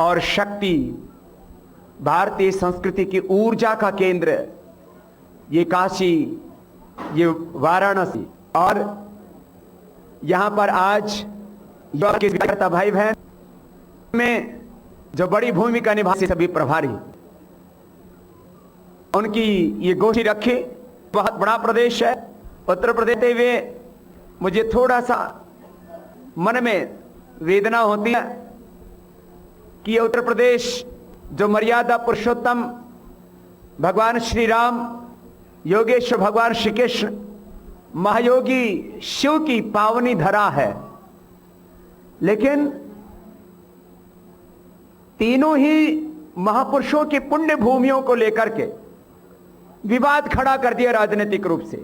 और शक्ति, भारतीय संस्कृति की ऊर्जा का केंद्र ये काशी, ये वाराणसी। और यहां पर आज युवा के भाई बहन में जो बड़ी भूमिका निभा सभी प्रभारी, उनकी ये गोष्ठी रखी। बहुत बड़ा प्रदेश है उत्तर प्रदेश। हुए मुझे थोड़ा सा मन में वेदना होती है कि उत्तर प्रदेश जो मर्यादा पुरुषोत्तम भगवान श्री राम, योगेश्वर भगवान श्री कृष्ण, महायोगी शिव की पावनी धरा है, लेकिन तीनों ही महापुरुषों की पुण्य भूमियों को लेकर के विवाद खड़ा कर दिया राजनीतिक रूप से।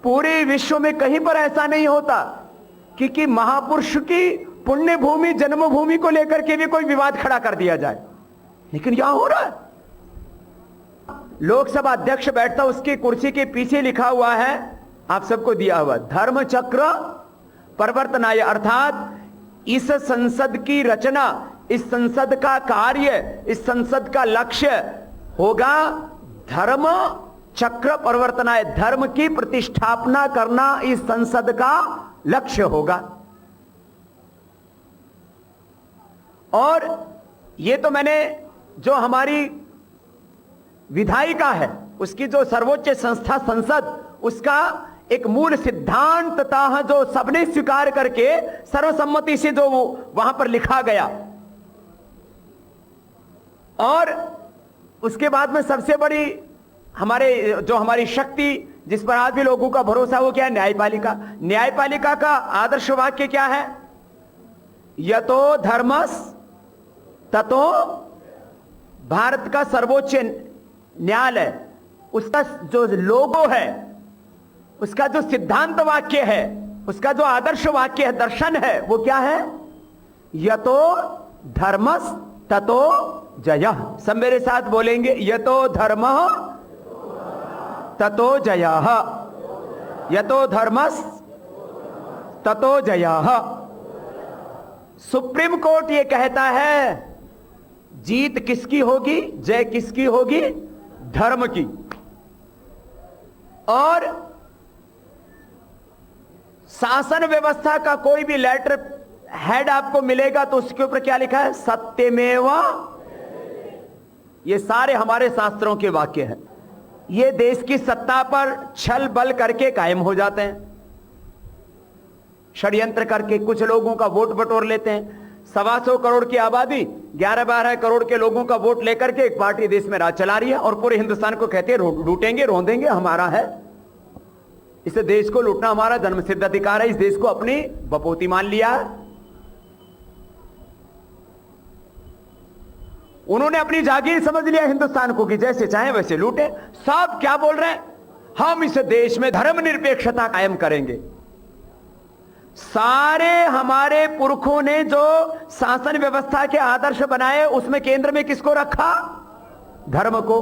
पूरे विश्व में कहीं पर ऐसा नहीं होता कि महापुरुष की पुण्य भूमि, जन्मभूमि को लेकर के भी कोई विवाद खड़ा कर दिया जाए, लेकिन यहां हो रहा है। लोकसभा अध्यक्ष बैठता, उसकी कुर्सी के पीछे लिखा हुआ है, आप सबको दिया हुआ, धर्म चक्र परिवर्तनाय, अर्थात इस संसद की रचना, इस संसद का कार्य, इस संसद का लक्ष्य होगा धर्म चक्र परिवर्तनाय, धर्म की प्रतिष्ठापना करना इस संसद का लक्ष्य होगा। और ये तो मैंने जो हमारी विधायिका है, उसकी जो सर्वोच्च संस्था संसद, उसका एक मूल सिद्धांत था जो सबने स्वीकार करके सर्वसम्मति से जो वहां पर लिखा गया। और उसके बाद में सबसे बड़ी हमारी शक्ति, जिस पर आज भी लोगों का भरोसा, वो क्या है? न्यायपालिका। न्यायपालिका का आदर्श वाक्य क्या है? यतो धर्मस् ततो, भारत का सर्वोच्च न्यायालय, उसका जो लोगो है, उसका जो सिद्धांत वाक्य है, उसका जो आदर्श वाक्य है, दर्शन है, वो क्या है? यतो धर्मस् ततो जयः। सब मेरे साथ बोलेंगे, यतो धर्मः ततो जयः, यतो धर्मस् ततो जयः। सुप्रीम कोर्ट ये कहता है जीत किसकी होगी, जय किसकी होगी? धर्म की। और शासन व्यवस्था का कोई भी लेटर हेड आपको मिलेगा तो उसके ऊपर क्या लिखा है? सत्यमेव। ये सारे हमारे शास्त्रों के वाक्य हैं। ये देश की सत्ता पर छल बल करके कायम हो जाते हैं, षड्यंत्र करके कुछ लोगों का वोट बटोर लेते हैं। 125 करोड़ की आबादी, 11-12 करोड़ के लोगों का वोट लेकर के एक पार्टी देश में राज चला रही है और पूरे हिंदुस्तान को कहते हैं लूटेंगे, रोंदेंगे, हमारा है। इस देश को लूटना हमारा जन्मसिद्ध अधिकार है। इस देश को अपनी बपोती मान लिया। उन्होंने अपनी जागीर समझ लिया हिंदुस्तान को कि जैसे चाहे वैसे लूटे। सब क्या बोल रहे हैं? हम इस देश में धर्मनिरपेक्षता कायम करेंगे। सारे हमारे पुरखों ने जो शासन व्यवस्था के आदर्श बनाए, उसमें केंद्र में किसको रखा? धर्म को।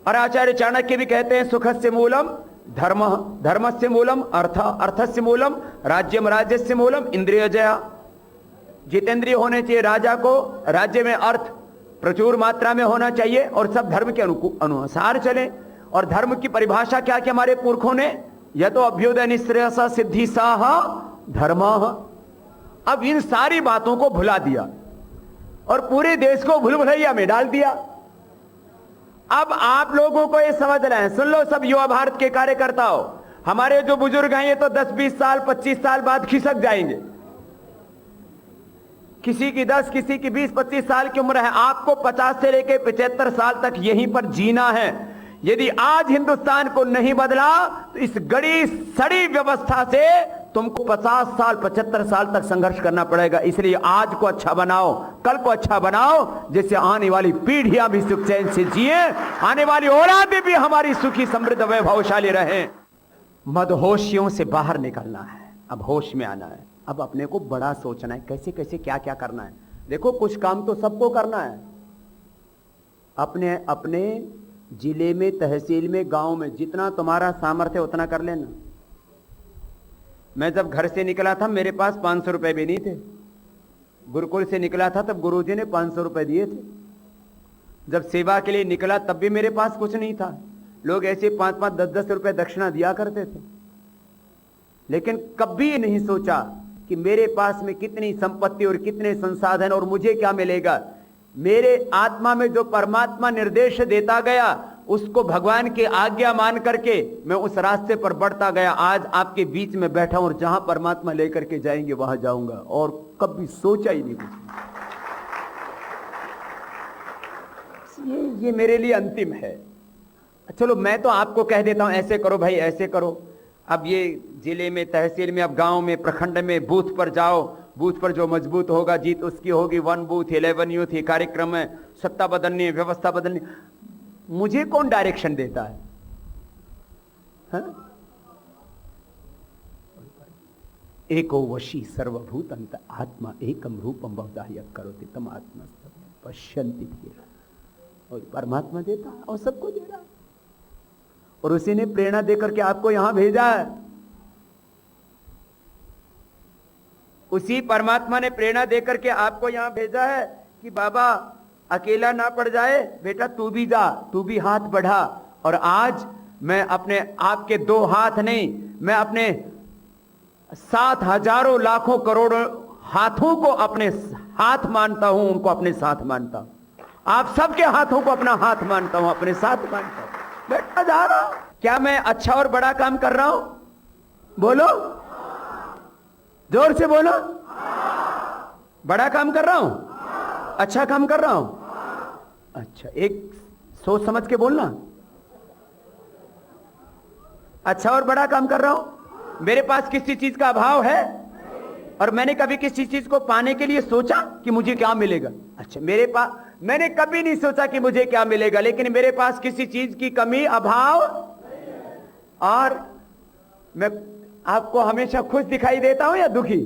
और आचार्य चाणक्य भी कहते हैं सुखस्य मूलम धर्म, धर्मस्य मूलम अर्थ, अर्थस्य मूलम राज्यम, राज्यस्य मूलम इंद्रियजया। जितेंद्रिय होने चाहिए राजा को, राज्य में अर्थ प्रचुर मात्रा में होना चाहिए और सब धर्म के अनुसार चले। और धर्म की परिभाषा क्या कि हमारे पुरखों ने, यह तो अभ्युदय निश्रेयस सिद्धि साह धर्म। अब इन सारी बातों को भुला दिया और पूरे देश को भूल भुलैया में डाल दिया। अब आप लोगों को यह समझना है, सुन लो सब युवा भारत के कार्यकर्ताओं, हमारे जो बुजुर्ग हैं ये तो 10-20 साल 25 साल बाद खिसक जाएंगे। किसी की 10, किसी की 20-25 साल की उम्र है। आपको 50 से लेकर 75 साल तक यहीं पर जीना है। यदि आज हिंदुस्तान को नहीं बदला तो इस गड़ी सड़ी व्यवस्था से तुमको 50 साल 75 साल तक संघर्ष करना पड़ेगा। इसलिए आज को अच्छा बनाओ, कल को अच्छा बनाओ, जिससे आने वाली पीढ़ियां भी सुख चैन से जिए, आने वाली औलादें भी हमारी सुखी समृद्ध वैभवशाली रहें। मदहोशियों से बाहर निकलना है, अब होश में आना है। अब अपने को बड़ा सोचना है, कैसे कैसे क्या क्या करना है। देखो कुछ काम तो सबको करना है, अपने अपने जिले में, तहसील में, गांव में जितना तुम्हारा सामर्थ्य उतना कर लेना। मैं जब घर से निकला था मेरे पास 500 रुपए भी नहीं थे। गुरुकुल से निकला था तब गुरुजी ने 500 रुपए दिए थे। जब सेवा के लिए निकला तब भी मेरे पास कुछ नहीं था। लोग ऐसे 5-5, 10-10 रुपए दक्षिणा दिया करते थे, लेकिन कभी नहीं सोचा कि मेरे पास में कितनी संपत्ति और कितने संसाधन और मुझे क्या मिलेगा। मेरे आत्मा में जो परमात्मा निर्देश देता गया उसको भगवान की आज्ञा मान करके मैं उस रास्ते पर बढ़ता गया। आज आपके बीच में बैठा हूं और जहां परमात्मा लेकर के जाएंगे वहां जाऊंगा, और कभी सोचा ही नहीं कुछ। ये मेरे लिए अंतिम है। चलो मैं तो आपको कह देता हूं ऐसे करो भाई, ऐसे करो। अब ये जिले में, तहसील में, अब गांव में, प्रखंड में, बूथ पर जाओ। बूथ पर जो मजबूत होगा जीत उसकी होगी। 1 बूथ 11 यूथ ये कार्यक्रम है। सत्ता बदलनी है, व्यवस्था बदलनी। मुझे कौन डायरेक्शन देता है? एको वशी सर्वभूत अंत आत्मा एकम रूपम बहुधा करोति तम आत्मा पश्यन्ति। और परमात्मा देता है और सबको दे रहा है, और उसी ने प्रेरणा देकर के आपको यहां भेजा है। उसी परमात्मा ने प्रेरणा देकर के आपको यहां भेजा है कि बाबा अकेला ना पड़ जाए, बेटा तू भी जा, तू भी हाथ बढ़ा। और आज मैं अपने आपके 2 हाथ नहीं, मैं अपने 7 हजारों लाखों करोड़ों हाथों को अपने हाथ मानता हूं, उनको अपने साथ मानता हूं। आप सबके हाथों को अपना हाथ मानता हूं, अपने साथ मानता हूं। बेटा जा रहा हूं। क्या मैं अच्छा और बड़ा काम कर रहा हूं? बोलो, जोर से बोलो। बड़ा काम कर रहा हूं, अच्छा काम कर रहा हूं। अच्छा, एक सोच समझ के बोलना। अच्छा और बड़ा काम कर रहा हूं। मेरे पास किसी चीज का अभाव है, और मैंने कभी किसी चीज को पाने के लिए सोचा कि मुझे क्या मिलेगा? अच्छा, मेरे पास, मैंने कभी नहीं सोचा कि मुझे क्या मिलेगा, लेकिन मेरे पास किसी चीज की कमी, अभाव, और मैं आपको हमेशा खुश दिखाई देता हूं या दुखी?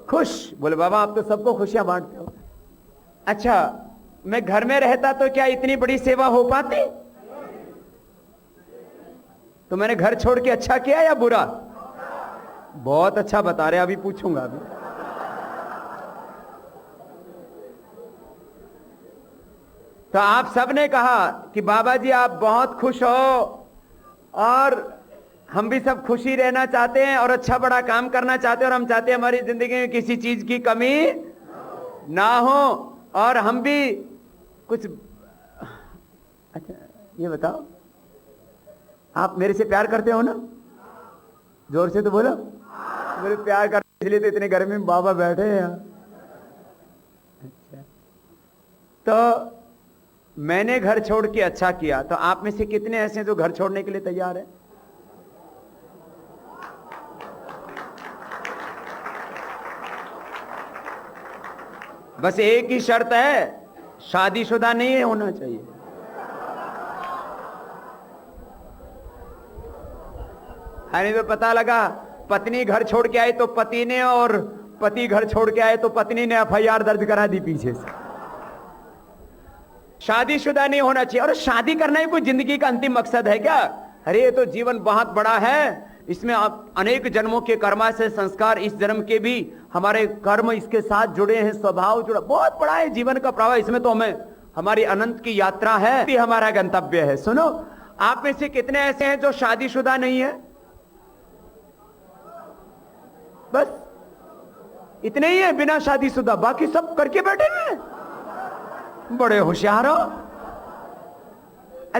खुश। बोले बाबा आप तो सबको खुशियां बांटते हो। अच्छा, मैं घर में रहता तो क्या इतनी बड़ी सेवा हो पाती? तो मैंने घर छोड़ के अच्छा किया या बुरा? बहुत अच्छा बता रहे, अभी पूछूंगा। अभी तो आप सबने कहा कि बाबा जी आप बहुत खुश हो, और हम भी सब खुशी रहना चाहते हैं और अच्छा बड़ा काम करना चाहते हैं, और हम चाहते हैं हमारी जिंदगी में किसी चीज की कमी ना हो, और हम भी कुछ। अच्छा ये बताओ, आप मेरे से प्यार करते हो ना? जोर से तो बोलो। मेरे प्यार करते इसलिए तो इतने गर्मी में बाबा बैठे हैं यहाँ। अच्छा, तो मैंने घर छोड़ के अच्छा किया, तो आप में से कितने ऐसे हैं जो घर छोड़ने के लिए तैयार है? बस एक ही शर्त है, शादीशुदा नहीं होना चाहिए। नहीं तो पता लगा पत्नी घर छोड़ के आई तो पति ने, और पति घर छोड़ के आए तो पत्नी ने FIR दर्ज करा दी पीछे से। शादीशुदा नहीं होना चाहिए। और शादी करना ही कोई जिंदगी का अंतिम मकसद है क्या? अरे ये तो जीवन बहुत बड़ा है, इसमें अनेक जन्मों के कर्मा से संस्कार, इस जन्म के भी हमारे कर्म इसके साथ जुड़े हैं, स्वभाव जुड़ा, बहुत बड़ा है जीवन का प्रवाह। इसमें तो हमें हमारी अनंत की यात्रा है, ये हमारा गंतव्य है। सुनो, आप में से कितने ऐसे हैं जो शादीशुदा नहीं है? बस इतने ही है बिना शादीशुदा, बाकी सब करके बैठे हैं। बड़े होशियार हो।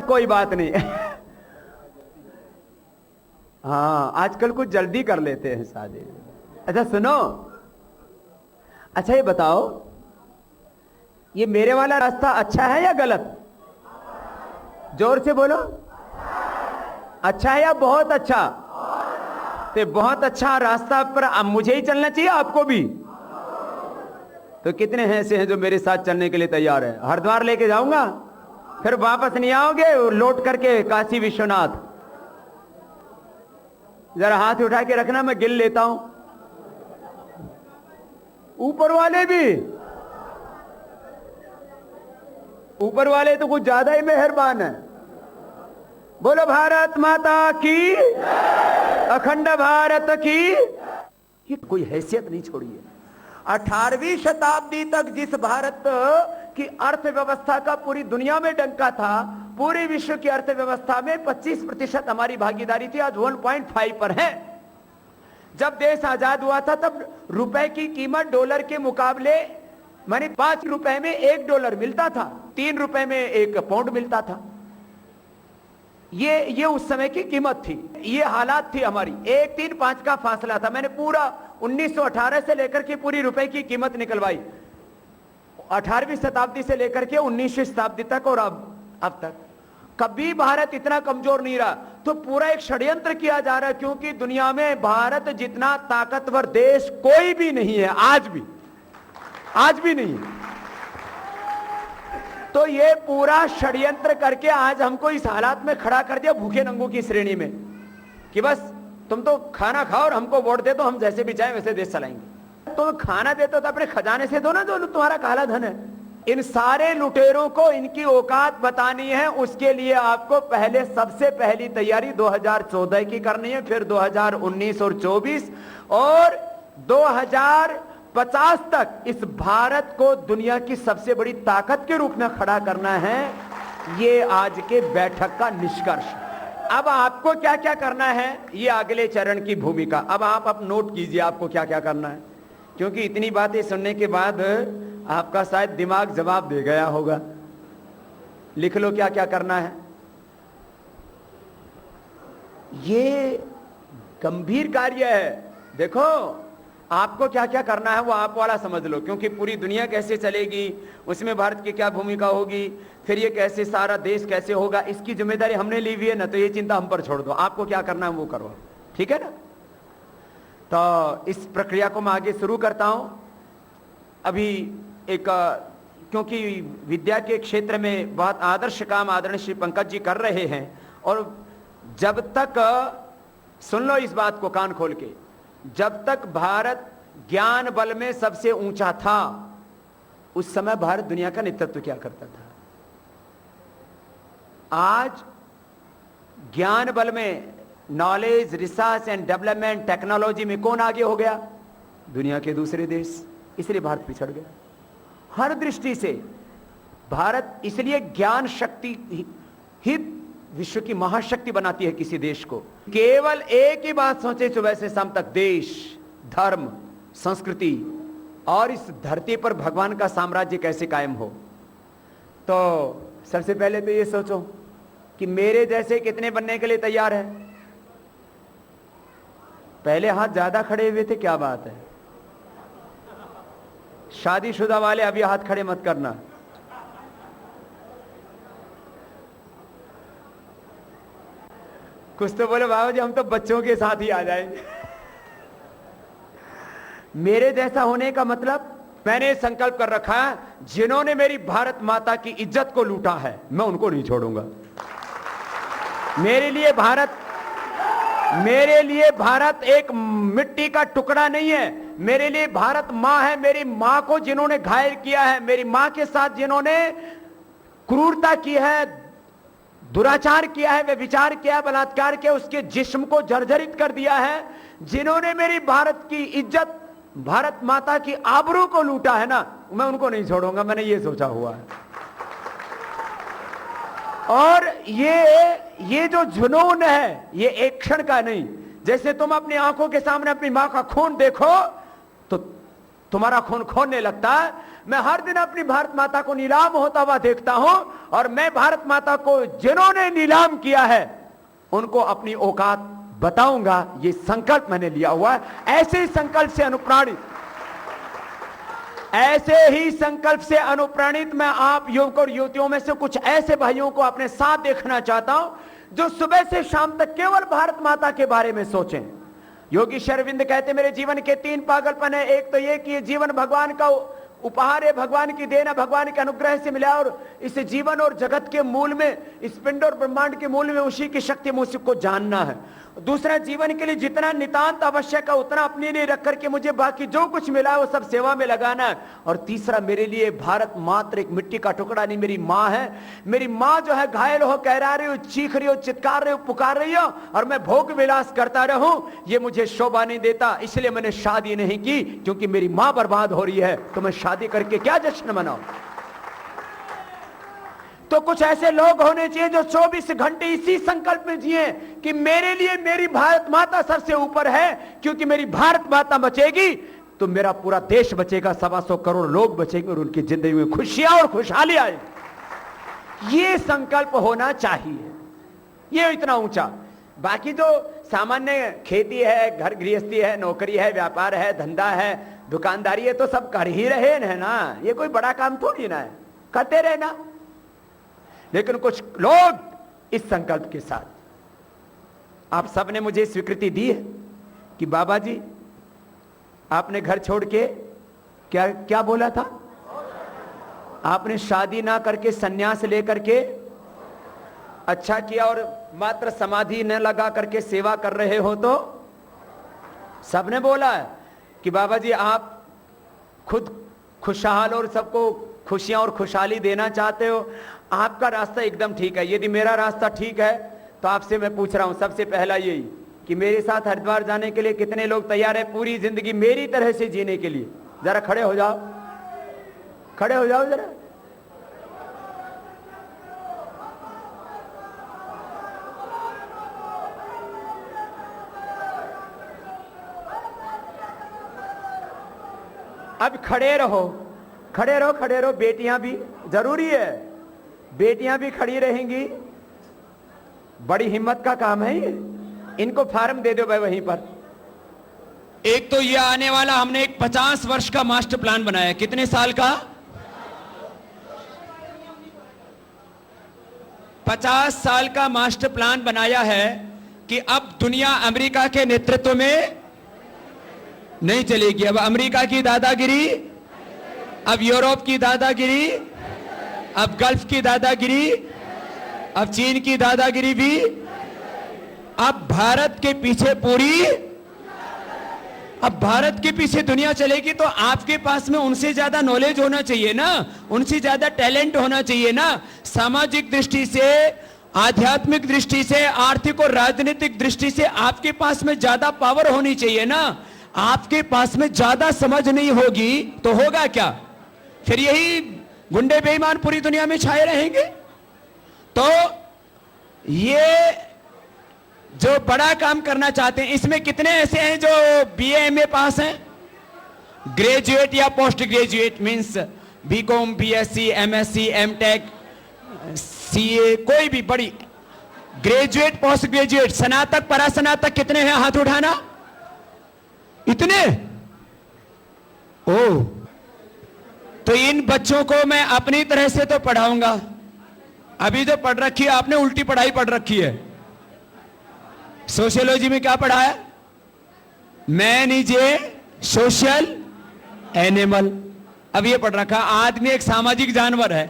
कोई बात नहीं। हाँ, आजकल कुछ जल्दी कर लेते हैं शादी। अच्छा सुनो, अच्छा ये बताओ, ये मेरे वाला रास्ता अच्छा है या गलत? जोर से बोलो। अच्छा है या बहुत अच्छा? तो बहुत अच्छा रास्ता पर अब मुझे ही चलना चाहिए, आपको भी? तो कितने ऐसे हैं जो मेरे साथ चलने के लिए तैयार है? हरिद्वार लेके जाऊंगा, फिर वापस नहीं आओगे, लौट करके काशी विश्वनाथ। जरा हाथ उठा के रखना, मैं गिन लेता हूं। ऊपर वाले भी, ऊपर वाले तो कुछ ज्यादा ही मेहरबान है। बोलो भारत माता की, अखंड भारत की। ये कोई हैसियत नहीं छोड़ी है। 18वीं शताब्दी तक जिस भारत की अर्थव्यवस्था का पूरी दुनिया में डंका था, पूरे विश्व की अर्थव्यवस्था में 25% हमारी भागीदारी थी, आज 1.5 पर है। जब देश आजाद हुआ था तब रुपए की कीमत डॉलर के मुकाबले माने 5 रुपए में $1 मिलता था, 3 रुपए में 1 पाउंड मिलता था। ये उस समय की कीमत थी, ये हालात थी हमारी। 1, 3, 5 का फासला था। मैंने पूरा 1918 से लेकर के पूरी रुपए की कीमत निकलवाई, 18वीं शताब्दी से लेकर के 19वीं शताब्दी तक, और अब तक कभी भारत इतना कमजोर नहीं रहा। तो पूरा एक षड्यंत्र किया जा रहा है, क्योंकि दुनिया में भारत जितना ताकतवर देश कोई भी नहीं है, आज भी नहीं है। तो ये पूरा षड्यंत्र करके आज हमको इस हालात में खड़ा कर दिया, भूखे नंगों की श्रेणी में, कि बस तुम तो खाना खाओ और हमको वोट दे दो, हम जैसे भी चाहें वैसे देश चलाएंगे। तो खाना देते तो अपने खजाने से दो ना, जो तुम्हारा काला धन है। इन सारे लुटेरों को इनकी औकात बतानी है, उसके लिए आपको सबसे पहली तैयारी 2014 की करनी है, फिर 2019 और 24 और 2050 तक इस भारत को दुनिया की सबसे बड़ी ताकत के रूप में खड़ा करना है। ये आज के बैठक का निष्कर्ष। अब आपको क्या क्या करना है, ये अगले चरण की भूमिका। अब आप नोट कीजिए आपको क्या क्या करना है, क्योंकि इतनी बातें सुनने के बाद आपका शायद दिमाग जवाब दे गया होगा। लिख लो क्या क्या करना है। ये गंभीर कार्य है। देखो आपको क्या क्या करना है वो आप वाला समझ लो, क्योंकि पूरी दुनिया कैसे चलेगी, उसमें भारत की क्या भूमिका होगी, फिर ये कैसे सारा देश कैसे होगा, इसकी जिम्मेदारी हमने ली हुई है ना, तो ये चिंता हम पर छोड़ दो। आपको क्या करना है वो करो, ठीक है ना। तो इस प्रक्रिया को मैं आगे शुरू करता हूं। अभी एक क्योंकि विद्या के क्षेत्र में बहुत आदर्श काम आदरणीय श्री पंकज जी कर रहे हैं, और जब तक सुन लो इस बात को कान खोल के, जब तक भारत ज्ञान बल में सबसे ऊंचा था, उस समय भारत दुनिया का नेतृत्व क्या करता था। आज ज्ञान बल में, knowledge, research and development, technology में कौन आगे हो गया? दुनिया के दूसरे देश। इसलिए भारत पिछड़ गया हर दृष्टि से। भारत इसलिए ज्ञान शक्ति ही विश्व की महाशक्ति बनाती है किसी देश को। केवल एक ही बात सोचे सुबह से शाम तक, देश, धर्म, संस्कृति और इस धरती पर भगवान का साम्राज्य कैसे कायम हो। तो सबसे पहले तो ये सोचो कि मेरे जैसे कितने बनने के लिए तैयार है। पहले हाथ ज्यादा खड़े हुए थे, क्या बात है। शादीशुदा वाले अभी हाथ खड़े मत करना। कुछ तो बोले बाबा जी हम तो बच्चों के साथ ही आ जाएंगे। मेरे जैसा होने का मतलब, मैंने संकल्प कर रखा है, जिन्होंने मेरी भारत माता की इज्जत को लूटा है मैं उनको नहीं छोड़ूंगा। मेरे लिए भारत एक मिट्टी का टुकड़ा नहीं है। मेरे लिए भारत मां है। मेरी मां को जिन्होंने घायल किया है, मेरी मां के साथ जिन्होंने क्रूरता की है, दुराचार किया है, व्यभिचार किया है, बलात्कार किया, उसके जिस्म को जर्जरित कर दिया है, जिन्होंने मेरी भारत की इज्जत, भारत माता की आबरू को लूटा है ना, मैं उनको नहीं छोड़ूंगा। मैंने ये सोचा हुआ है। और ये जो जुनून है, ये एक क्षण का नहीं। जैसे तुम अपनी आंखों के सामने अपनी मां का खून देखो तो तुम्हारा खून खोने लगता है। मैं हर दिन अपनी भारत माता को नीलाम होता हुआ देखता हूं, और मैं भारत माता को जिन्होंने नीलाम किया है उनको अपनी औकात बताऊंगा। ये संकल्प मैंने लिया हुआ है। ऐसे ही संकल्प से अनुप्राणित मैं आप युवक और युवतियों में से कुछ ऐसे भाइयों को अपने साथ देखना चाहता हूं जो सुबह से शाम तक केवल भारत माता के बारे में सोचें। योगी श्री अरविंद कहते मेरे जीवन के 3 पागलपन है। एक तो ये कि ये जीवन भगवान का उपहार है, भगवान की देन है, भगवान के अनुग्रह से मिला, और इस जीवन और जगत के मूल में, इस पिंड और ब्रह्मांड के मूल में उसी की शक्ति, मुझको जानना है। दूसरा, जीवन के लिए जितना नितांत आवश्यक है उतना अपने लिए रख करके मुझे बाकी जो कुछ मिला है वो सब सेवा में लगाना है। और तीसरा, मेरे लिए भारत मात्र एक मिट्टी का टुकड़ा नहीं, मेरी माँ है। मेरी माँ जो है घायल हो, कहरा रही हो, चीख रही हो, चित्कार रही हो, पुकार रही हो, और मैं भोग विलास करता रहूं, ये मुझे शोभा नहीं देता। इसलिए मैंने शादी नहीं की, क्योंकि मेरी माँ बर्बाद हो रही है, तो मैं शादी करके क्या जश्न मनाऊं। तो कुछ ऐसे लोग होने चाहिए जो 24 घंटे इसी संकल्प में जिए कि मेरे लिए मेरी भारत माता सबसे ऊपर है, क्योंकि मेरी भारत माता बचेगी तो मेरा पूरा देश बचेगा, 125 करोड़ लोग बचेंगे और उनकी जिंदगी में खुशियां और खुशहाली आएगी। ये संकल्प होना चाहिए, ये इतना ऊंचा। बाकी जो सामान्य खेती है, घर गृहस्थी है, नौकरी है, व्यापार है, धंधा है, दुकानदारी है, तो सब कर ही रहे हैं ना, ये कोई बड़ा काम थोड़ी ना है, करते रहे ना। लेकिन कुछ लोग इस संकल्प के साथ, आप सबने मुझे स्वीकृति दी है कि बाबा जी आपने घर छोड़ के क्या क्या बोला था, आपने शादी ना करके सन्यास लेकर के अच्छा किया, और मात्र समाधि न लगा करके सेवा कर रहे हो। तो सबने बोला है कि बाबा जी आप खुद खुशहाल और सबको खुशियां और खुशहाली देना चाहते हो, आपका रास्ता एकदम ठीक है। यदि मेरा रास्ता ठीक है तो आपसे मैं पूछ रहा हूं सबसे पहला यही कि मेरे साथ हरिद्वार जाने के लिए कितने लोग तैयार हैं पूरी जिंदगी मेरी तरह से जीने के लिए? जरा खड़े हो जाओ, खड़े हो जाओ जरा। अब खड़े रहो, खड़े रहो, खड़े रहो। बेटियां भी जरूरी है, बेटियां भी खड़ी रहेंगी, बड़ी हिम्मत का काम है ये। इनको फार्म दे दो भाई वहीं पर। एक तो ये आने वाला हमने एक 50 वर्ष का मास्टर प्लान बनाया। कितने साल का? 50 साल का मास्टर प्लान बनाया है कि अब दुनिया अमेरिका के नेतृत्व में नहीं चलेगी। अब अमेरिका की दादागिरी, अब यूरोप की दादागिरी, अब गल्फ की दादागिरी, अब चीन की दादागिरी भी, अब भारत के पीछे पूरी, अब भारत के पीछे दुनिया चलेगी। तो आपके पास में उनसे ज्यादा नॉलेज होना चाहिए ना, उनसे ज्यादा टैलेंट होना चाहिए ना। सामाजिक दृष्टि से, आध्यात्मिक दृष्टि से, आर्थिक और राजनीतिक दृष्टि से आपके पास में ज्यादा पावर होनी चाहिए ना। आपके पास में ज्यादा समझ नहीं होगी तो होगा क्या? फिर यही गुंडे बेईमान पूरी दुनिया में छाए रहेंगे। तो ये जो बड़ा काम करना चाहते हैं, इसमें कितने ऐसे हैं जो बीए एमए पास हैं, ग्रेजुएट या post graduate, means BCom, BSc, MSc, MTech, CA, कोई भी बड़ी ग्रेजुएट, पोस्ट ग्रेजुएट, स्नातक, परास्नातक कितने हैं? हाथ उठाना। इतने? ओह, तो इन बच्चों को मैं अपनी तरह से तो पढ़ाऊंगा। अभी जो पढ़ रखी है आपने, उल्टी पढ़ाई पढ़ रखी है। सोशियोलॉजी में क्या पढ़ा है? Man is a social animal. अब ये पढ़ रखा, आदमी एक सामाजिक जानवर है।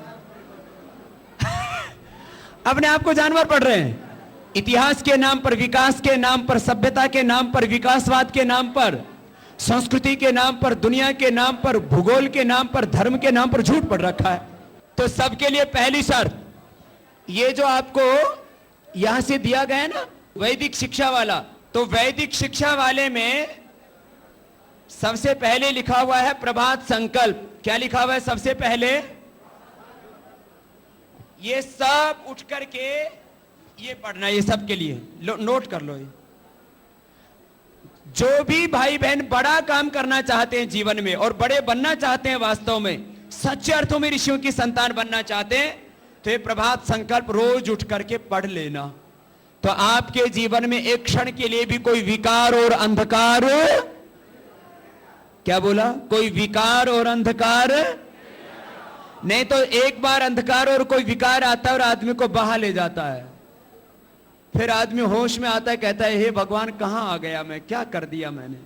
अपने आप को जानवर पढ़ रहे हैं। इतिहास के नाम पर, विकास के नाम पर, सभ्यता के नाम पर, विकासवाद के नाम पर, संस्कृति के नाम पर, दुनिया के नाम पर, भूगोल के नाम पर, धर्म के नाम पर झूठ पढ़ रखा है। तो सबके लिए पहली शर्त, ये जो आपको यहां से दिया गया है ना वैदिक शिक्षा वाला, तो वैदिक शिक्षा वाले में सबसे पहले लिखा हुआ है प्रभात संकल्प। क्या लिखा हुआ है सबसे पहले? ये सब उठ करके ये पढ़ना, ये सबके लिए नोट कर लो। ये जो भी भाई बहन बड़ा काम करना चाहते हैं जीवन में और बड़े बनना चाहते हैं, वास्तव में सच्चे अर्थों में ऋषियों की संतान बनना चाहते हैं, तो ये प्रभात संकल्प रोज उठ करके पढ़ लेना। तो आपके जीवन में एक क्षण के लिए भी कोई विकार और अंधकार, क्या बोला? कोई विकार और अंधकार नहीं। तो एक बार अंधकार और कोई विकार आता है और आदमी को बहा ले जाता है। फिर आदमी होश में आता है, कहता है हे भगवान कहां आ गया मैं, क्या कर दिया मैंने।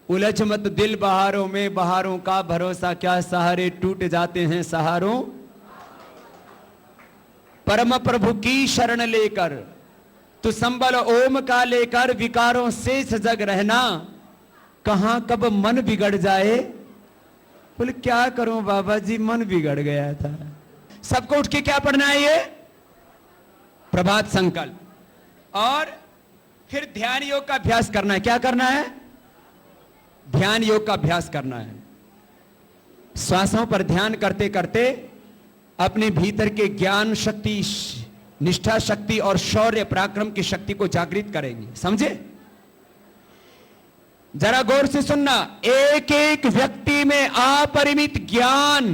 उलझ मत दिल बहारों में, बहारों का भरोसा क्या, सहारे टूट जाते हैं सहारों परम प्रभु की शरण लेकर, तू संबल ओम का लेकर, विकारों से सजग रहना, कहां कब मन बिगड़ जाए। बोले क्या करूं बाबा जी, मन बिगड़ गया था। सबको उठ के क्या पढ़ना है, ये प्रभात संकल्प, और फिर ध्यान योग का अभ्यास करना है। क्या करना है, ध्यान योग का अभ्यास करना है। श्वासों पर ध्यान करते करते अपने भीतर के ज्ञान शक्ति, निष्ठा शक्ति और शौर्य पराक्रम की शक्ति को जागृत करेंगे। समझे? जरा गौर से सुनना। एक एक व्यक्ति में अपरिमित ज्ञान,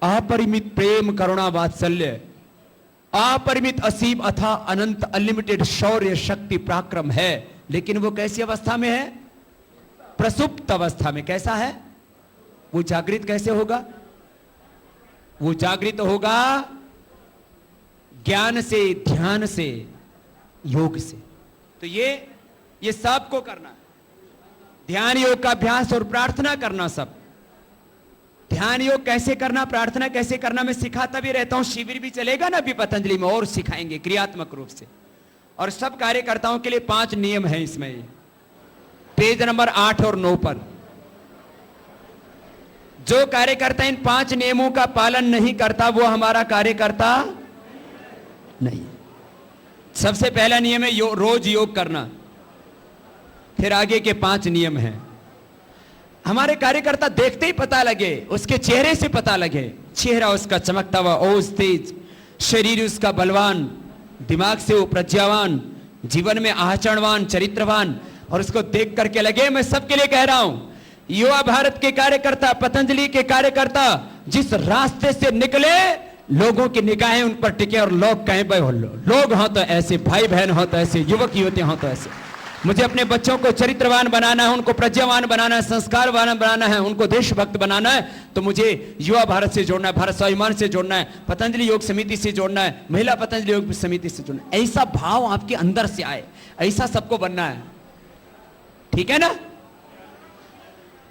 अपरिमित प्रेम, करुणा, वात्सल्य, अपरिमित, असीम, अथा, अनंत, अनलिमिटेड शौर्य, शक्ति, पराक्रम है। लेकिन वो कैसी अवस्था में है? प्रसुप्त अवस्था में। कैसा है वो? जागृत कैसे होगा? वो जागृत होगा ज्ञान से, ध्यान से, योग से। तो ये सबको करना है। ध्यान योग का अभ्यास और प्रार्थना करना। सब ध्यान योग कैसे करना, प्रार्थना कैसे करना मैं सिखाता भी रहता हूं। शिविर भी चलेगा ना अभी पतंजलि में, और सिखाएंगे क्रियात्मक रूप से। और सब कार्यकर्ताओं के लिए 5 नियम हैं इसमें, पेज नंबर 8 और 9 पर। जो कार्यकर्ता इन 5 नियमों का पालन नहीं करता वो हमारा कार्यकर्ता नहीं। सबसे पहला नियम है रोज योग करना। फिर आगे के 5 नियम हैं। हमारे कार्यकर्ता देखते ही पता लगे, उसके चेहरे से पता लगे, चेहरा उसका चमकता हुआ, ओज तेज, शरीर उसका बलवान, दिमाग से वो प्रज्ञावान, जीवन में आचरणवान, चरित्रवान, और उसको देख करके लगे। मैं सबके लिए कह रहा हूं, युवा भारत के कार्यकर्ता, पतंजलि के कार्यकर्ता जिस रास्ते से निकले, लोगों की निगाहें उन पर टिके और लोग कहें भाई लोग हों तो ऐसे, भाई बहन हो तो ऐसे, युवक युवतियां हो तो ऐसे। मुझे अपने बच्चों को चरित्रवान बनाना है, उनको प्रज्ञावान बनाना है, संस्कारवान बनाना है, उनको देशभक्त बनाना है। तो मुझे युवा भारत से जोड़ना है, भारत स्वाभिमान से जोड़ना है, पतंजलि योग समिति से जोड़ना है, महिला पतंजलि योग समिति से जोड़ना है। ऐसा भाव आपके अंदर से आए, ऐसा सबको बनना है। ठीक है ना?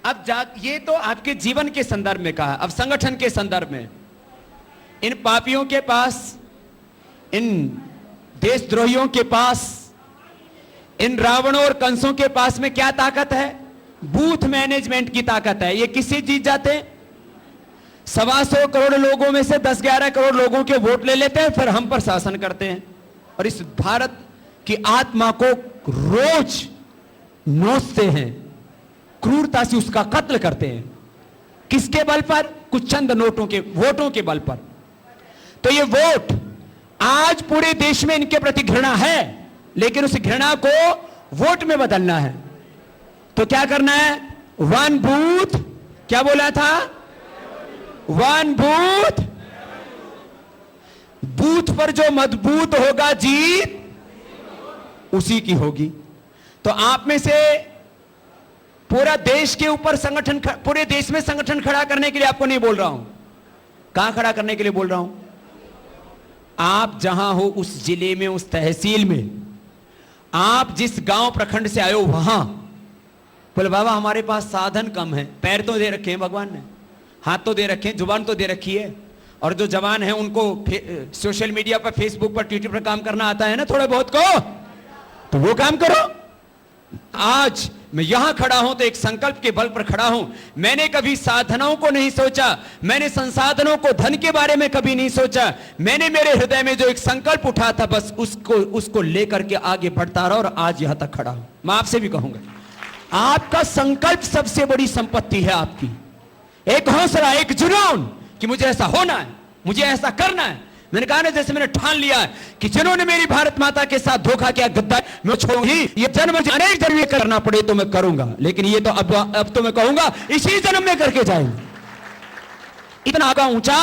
अब ये तो आपके जीवन के संदर्भ में कहा। अब संगठन के संदर्भ में, इन पापियों के पास, इन देशद्रोहियों के पास, इन रावणों और कंसों के पास में क्या ताकत है? बूथ मैनेजमेंट की ताकत है। ये किससे जीत जाते हैं? 125 करोड़ लोगों में से 10-11 करोड़ लोगों के वोट ले लेते हैं, फिर हम पर शासन करते हैं और इस भारत की आत्मा को रोज नोचते हैं, क्रूरता से उसका कत्ल करते हैं। किसके बल पर? कुछ चंद नोटों के, वोटों के बल पर। तो ये वोट, आज पूरे देश में इनके प्रति घृणा है, लेकिन उस घृणा को वोट में बदलना है। तो क्या करना है? 1 बूथ, क्या बोला था? 1 बूथ। बूथ पर जो मजबूत होगा, जीत उसी की होगी। तो आप में से पूरा देश के ऊपर संगठन, पूरे देश में संगठन खड़ा करने के लिए आपको नहीं बोल रहा हूं। कहां खड़ा करने के लिए बोल रहा हूं? आप जहां हो उस जिले में, उस तहसील में, आप जिस गांव प्रखंड से आए हो वहां बोले बाबा हमारे पास साधन कम है। पैर तो दे रखे हैं भगवान ने, हाथ तो दे रखे हैं, जुबान तो दे रखी है, और जो जवान है उनको सोशल मीडिया पर, फेसबुक पर, ट्विटर पर काम करना आता है ना थोड़े बहुत को, तो वो काम करो। आज मैं यहां खड़ा हूं तो एक संकल्प के बल पर खड़ा हूं। मैंने कभी साधनों को नहीं सोचा, मैंने संसाधनों को, धन के बारे में कभी नहीं सोचा। मैंने मेरे हृदय में जो एक संकल्प उठा था, बस उसको लेकर के आगे बढ़ता रहा और आज यहां तक खड़ा हूं। मैं आपसे भी कहूंगा, आपका संकल्प सबसे बड़ी संपत्ति है आपकी। एक हौसला, एक जुनून कि मुझे ऐसा होना है, मुझे ऐसा करना है। मैंने कहा ना, जैसे मैंने ठान लिया है कि जिन्होंने मेरी भारत माता के साथ धोखा किया, गद्दार, मैं छोड़ूंगी। ये जन्म अनेक जन्म करना पड़े तो मैं करूंगा, लेकिन ये तो अब तो मैं कहूंगा इसी जन्म में करके जाएंगे। इतना आगा ऊंचा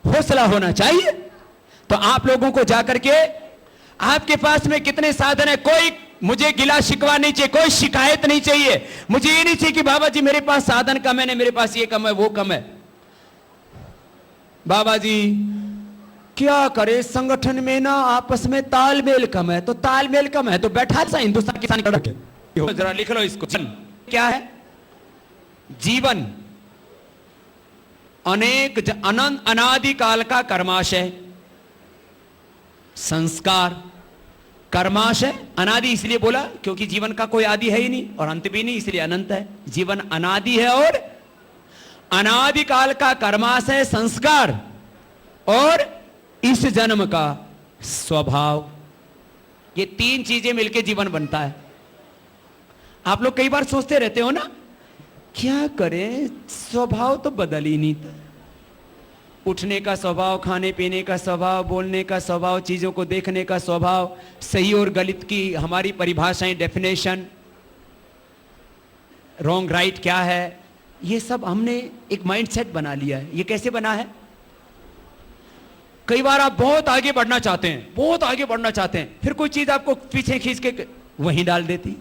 हौसला होना चाहिए। तो आप लोगों को जाकर के, आपके पास में कितने साधन है, कोई मुझे गिला शिकवा नहीं चाहिए, कोई शिकायत नहीं चाहिए। मुझे ये नहीं चाहिए कि बाबा जी मेरे पास साधन कम है, मेरे पास ये कम है, वो कम है। बाबा जी क्या करे, संगठन में ना आपस में तालमेल कम है। तो तालमेल कम है तो बैठा सा हिंदुस्तान किसान जरा लिख लो इसको। क्या है जीवन? अनेक अनादि काल का कर्माशय, संस्कार, कर्माशय। अनादि इसलिए बोला क्योंकि जीवन का कोई आदि है ही नहीं और अंत भी नहीं, इसलिए अनंत है। जीवन अनादि है और अनादि काल का कर्माशय संस्कार और इस जन्म का स्वभाव, ये तीन चीजें मिलकर जीवन बनता है। आप लोग कई बार सोचते रहते हो ना, क्या करें, स्वभाव तो बदल ही नहीं था। उठने का स्वभाव, खाने पीने का स्वभाव, बोलने का स्वभाव, चीजों को देखने का स्वभाव, सही और गलत की हमारी परिभाषाएं, डेफिनेशन, रॉन्ग राइट क्या है, ये सब हमने एक माइंडसेट बना लिया है। ये कैसे बना है? कई बार आप बहुत आगे बढ़ना चाहते हैं, बहुत आगे बढ़ना चाहते हैं, फिर कोई चीज आपको पीछे खींच के वहीं डाल देती।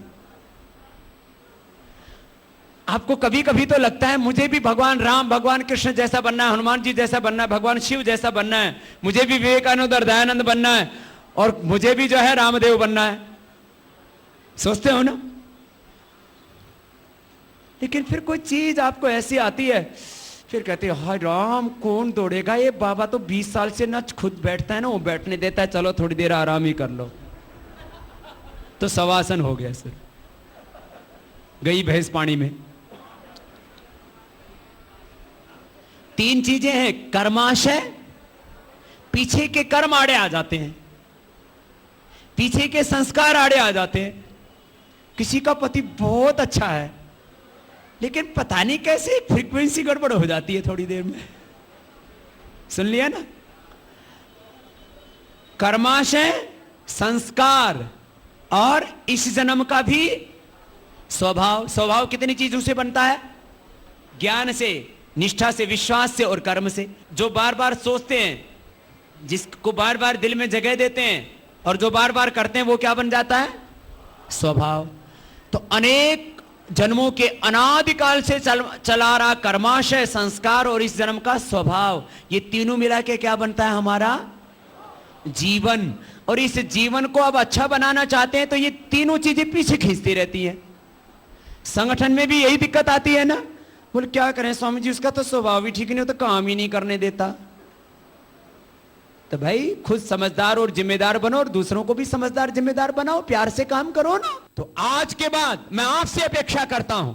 आपको कभी कभी तो लगता है मुझे भी भगवान राम, भगवान कृष्ण जैसा बनना है, हनुमान जी जैसा बनना है, भगवान शिव जैसा बनना है, मुझे भी विवेकानंद और दयानंद बनना है, और मुझे भी जो है रामदेव बनना है। सोचते हो ना? लेकिन फिर कोई चीज आपको ऐसी आती है, फिर कहते हैं हाय राम, कौन दौड़ेगा, ये बाबा तो 20 साल से ना खुद बैठता है ना, वो बैठने देता है, चलो थोड़ी देर आराम ही कर लो। तो शवासन हो गया, सर गई भैंस पानी में। तीन चीजें हैं, कर्माशय, पीछे के कर्म आड़े आ जाते हैं, पीछे के संस्कार आड़े आ जाते हैं। किसी का पति बहुत अच्छा है, लेकिन पता नहीं कैसे फ्रीक्वेंसी गड़बड़ हो जाती है थोड़ी देर में। सुन लिया ना? कर्माशय, संस्कार और इस जन्म का भी स्वभाव। स्वभाव कितनी चीजों से बनता है? ज्ञान से, निष्ठा से, विश्वास से और कर्म से। जो बार बार सोचते हैं, जिसको बार बार दिल में जगह देते हैं और जो बार बार करते हैं, वो क्या बन जाता है? स्वभाव। तो अनेक जन्मों के अनादिकाल से चला रहा कर्माशय, संस्कार और इस जन्म का स्वभाव, ये तीनों मिला के क्या बनता है? हमारा जीवन। और इस जीवन को अब अच्छा बनाना चाहते हैं तो ये तीनों चीजें पीछे खींचती रहती हैं। संगठन में भी यही दिक्कत आती है ना, बोले क्या करें स्वामी जी, उसका तो स्वभाव ही ठीक नहीं, तो काम ही नहीं करने देता। तो भाई खुद समझदार और जिम्मेदार बनो और दूसरों को भी समझदार जिम्मेदार बनाओ, प्यार से काम करो ना। तो आज के बाद मैं आपसे अपेक्षा करता हूं,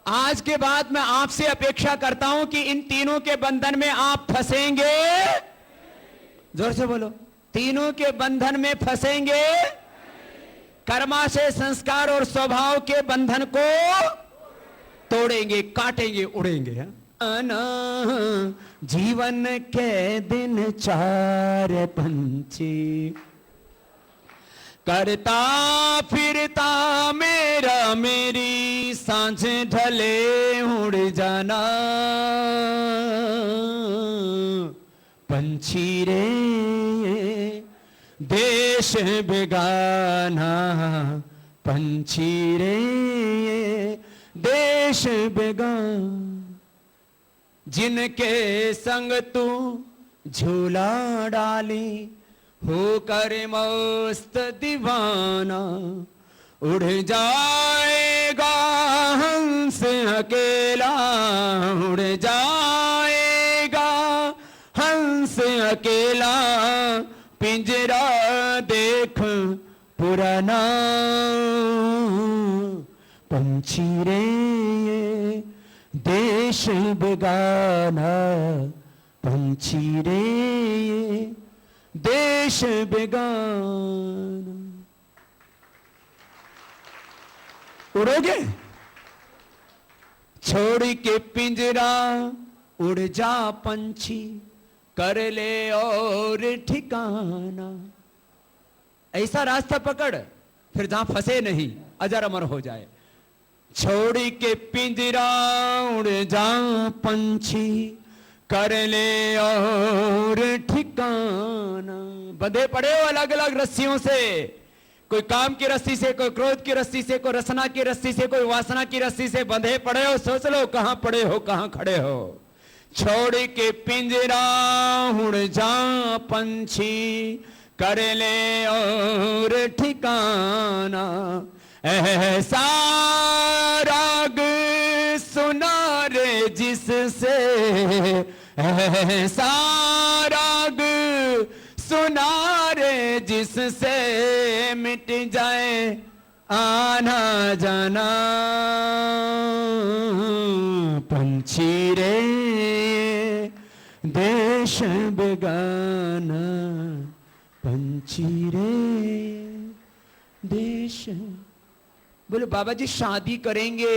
आज के बाद मैं आपसे अपेक्षा करता हूं कि इन तीनों के बंधन में आप फंसेंगे। जोर से बोलो, तीनों के बंधन में फंसेंगे। कर्माशय, संस्कार और स्वभाव के बंधन को तोड़ेंगे, काटेंगे, उड़ेंगे। है? जीवन के दिन चार पंछी, करता फिरता मेरा मेरी, सांझ ढले उड़ जाना। पंछी रे देश बेगाना, पंछी रे देश बेगाना, जिनके संग तू झूला डाली, होकर मस्त दीवाना। उड़ जाएगा हंस अकेला, उड़ जाएगा हंस अकेला, पिंजरा देख पुराना। पंछी रे देश बेगाना, पंछी रे देश बेगाना। उड़ोगे? छोड़ के पिंजरा उड़ जा पंछी, कर ले और ठिकाना। ऐसा रास्ता पकड़ फिर जहां फंसे नहीं, अजर अमर हो जाए। छोड़ के पिंजरा उड़ जा पंछी, कर ले और ठिकाना। बंधे पड़े हो अलग अलग रस्सियों से, कोई काम की रस्सी से, कोई क्रोध की रस्सी से, कोई रसना की रस्सी से, कोई वासना की रस्सी से बंधे पड़े हो। सोच लो कहां पड़े हो, कहां खड़े हो। छोड़ के पिंजरा उड़ जा पंछी, कर ले और ठिकाना। ऐसा राग सुना रे जिससे, ऐसा राग से मिट जाए आना जाना, पंछी रे देश बेगाना, पंछी रे देश। बोले बाबा जी शादी करेंगे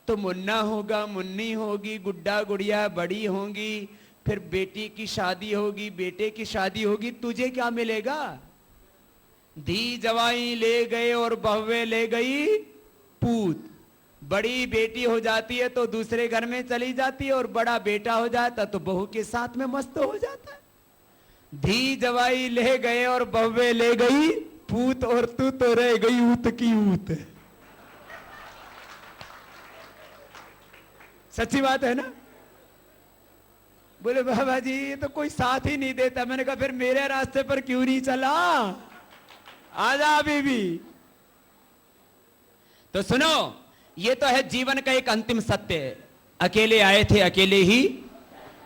तो मुन्ना होगा, मुन्नी होगी, गुड्डा गुड़िया बड़ी होंगी, फिर बेटी की शादी होगी, बेटे की शादी होगी, तुझे क्या मिलेगा? धी जवाई ले गए और बहुए ले गई पूत। बड़ी बेटी हो जाती है तो दूसरे घर में चली जाती है, और बड़ा बेटा हो जाता तो बहू के साथ में मस्त हो जाता है। धी जवाई ले गए और बहुए ले गई पूत, और तू तो रह गई ऊत की ऊत। सच्ची बात है ना? बोले बाबा जी ये तो कोई साथ ही नहीं देता। मैंने कहा फिर मेरे रास्ते पर क्यों नहीं चला? आजा अभी भी। तो सुनो, ये तो है जीवन का एक अंतिम सत्य। अकेले आए थे, अकेले ही